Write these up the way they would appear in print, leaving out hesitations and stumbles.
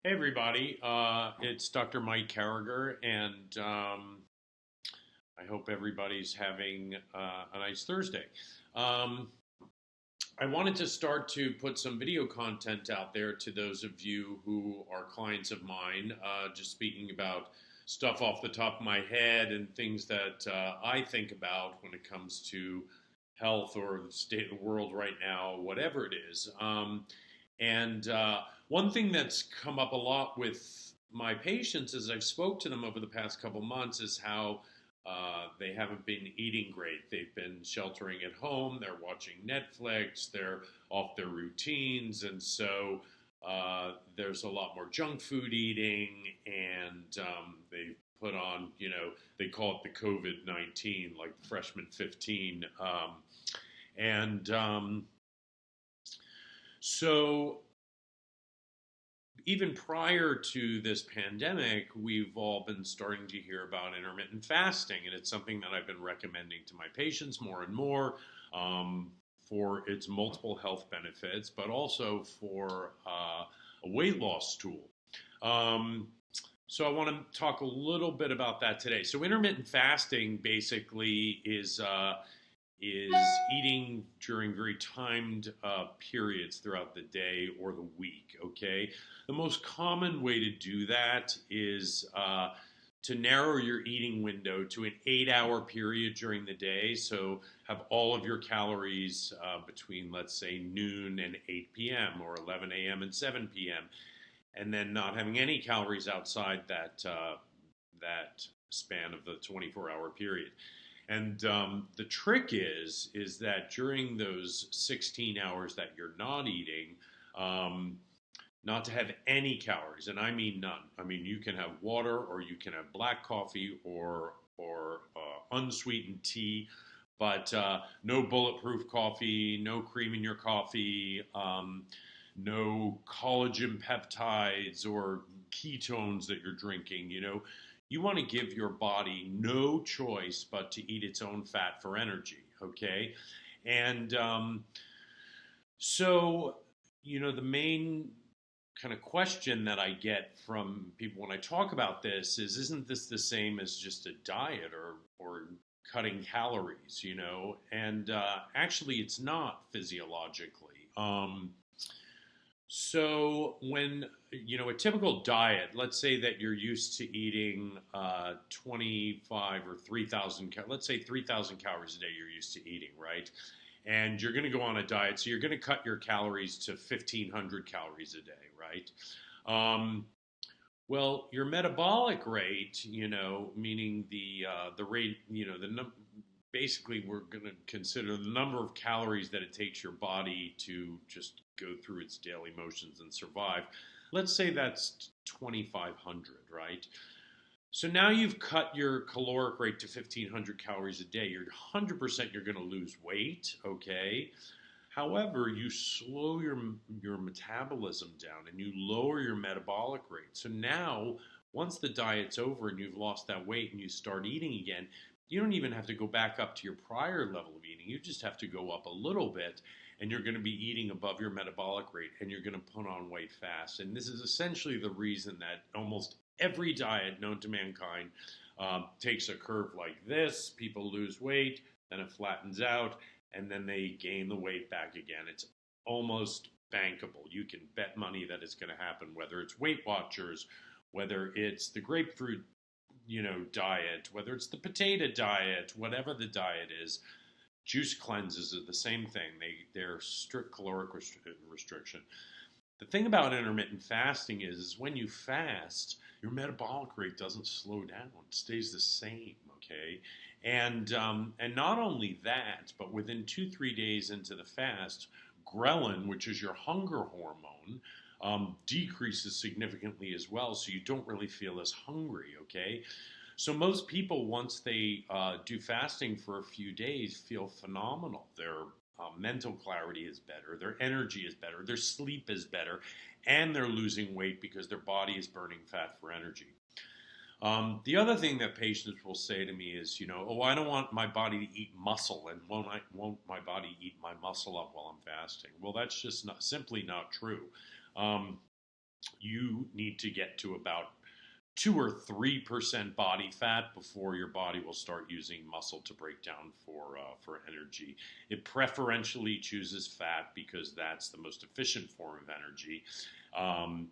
Hey everybody, it's Dr. Mike Carragher, and I hope everybody's having a nice Thursday. Um, I wanted to start to put some video content out there to those of you who are clients of mine, just speaking about stuff off the top of my head and things that I think about when it comes to health or the state of the world right now, whatever it is. And one thing that's come up a lot with my patients as I've spoke to them over the past couple months is how they haven't been eating great. They've been sheltering at home. They're watching Netflix. They're off their routines, and so there's a lot more junk food eating. And they put on, they call it the COVID-19, like freshman 15. And so even prior to this pandemic, we've all been starting to hear about intermittent fasting, and it's something that I've been recommending to my patients more and more um, for its multiple health benefits, but also for a weight loss tool. Um, so I want to talk a little bit about that today. So intermittent fasting basically is eating during very timed periods throughout the day or the week. Okay, the most common way to do that is to narrow your eating window to an 8 hour period during the day. So have all of your calories between, let's say, noon and 8 p.m. or 11 a.m. and 7 p.m. and then not having any calories outside that span of the 24-hour period. And the trick is that during those 16 hours that you're not eating, um, not to have any calories, and I mean none. I mean you can have water, or you can have black coffee, or unsweetened tea, but no bulletproof coffee, no cream in your coffee, no collagen peptides or ketones that you're drinking. You want to give your body no choice but to eat its own fat for energy, okay? And so, the main kind of question that I get from people when I talk about this is, isn't this the same as just a diet or cutting calories, And actually, it's not physiologically. So when a typical diet, let's say that you're used to eating 25 or 3,000, let's say 3,000 calories a day you're used to eating, right? And you're going to go on a diet, so you're going to cut your calories to 1,500 calories a day, right? Um, well, your metabolic rate, meaning the rate, basically we're going to consider the number of calories that it takes your body to just go through its daily motions and survive. Let's say that's 2,500, right? So now you've cut your caloric rate to 1,500 calories a day. You're 100% you're going to lose weight, okay? However, you slow your metabolism down and you lower your metabolic rate. So now, once the diet's over and you've lost that weight and you start eating again, you don't even have to go back up to your prior level of eating. You just have to go up a little bit, and you're going to be eating above your metabolic rate, and you're going to put on weight fast. And this is essentially the reason that almost every diet known to mankind takes a curve like this. People lose weight, then it flattens out, and then they gain the weight back again. It's almost bankable. You can bet money that it's going to happen, whether it's Weight Watchers, whether it's the grapefruit, diet, whether it's the potato diet, whatever the diet is. Juice cleanses are the same thing. They're strict caloric restriction. The thing about intermittent fasting is when you fast, your metabolic rate doesn't slow down; it stays the same. Okay, and not only that, but within 2-3 days into the fast, ghrelin, which is your hunger hormone, decreases significantly as well. So you don't really feel as hungry. Okay, so most people, once they do fasting for a few days, feel phenomenal. Their mental clarity is better, their energy is better, their sleep is better, and they're losing weight because their body is burning fat for energy. The other thing that patients will say to me is, oh, I don't want my body to eat muscle, and won't my body eat my muscle up while I'm fasting? Well, that's just simply not true. Um, you need to get to about 2 or 3% body fat before your body will start using muscle to break down for energy. It preferentially chooses fat because that's the most efficient form of energy. Um,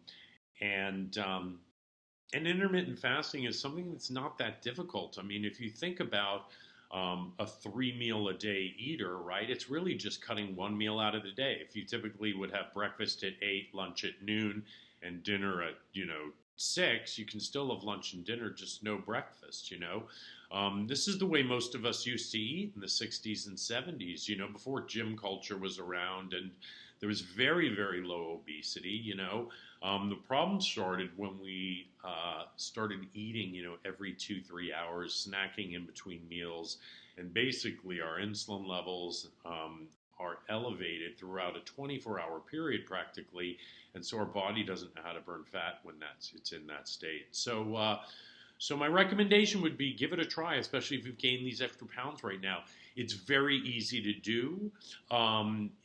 and and intermittent fasting is something that's not that difficult. I mean, if you think about a 3 meal a day eater, right? It's really just cutting one meal out of the day. If you typically would have breakfast at 8, lunch at noon, and dinner at 6, you can still have lunch and dinner, just no breakfast. This is the way most of us used to eat in the 60s and 70s. Before gym culture was around, and there was very, very low obesity. The problem started when we started eating, every 2, 3 hours, snacking in between meals, and basically our insulin levels are elevated throughout a 24-hour period practically, and so our body doesn't know how to burn fat when it's in that state. So my recommendation would be give it a try, especially if you've gained these extra pounds right now. It's very easy to do.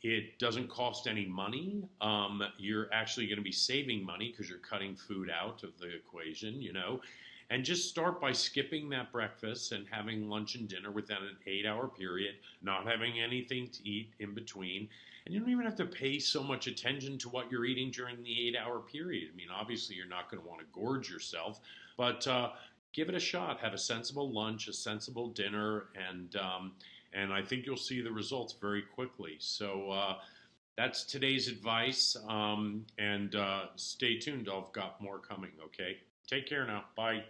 It doesn't cost any money. You're actually going to be saving money because you're cutting food out of the equation, And just start by skipping that breakfast and having lunch and dinner within an 8-hour period, not having anything to eat in between. And you don't even have to pay so much attention to what you're eating during the 8-hour period. I mean, obviously, you're not going to want to gorge yourself, but give it a shot. Have a sensible lunch, a sensible dinner, and I think you'll see the results very quickly. So that's today's advice, and stay tuned. I've got more coming. Okay, take care now. Bye.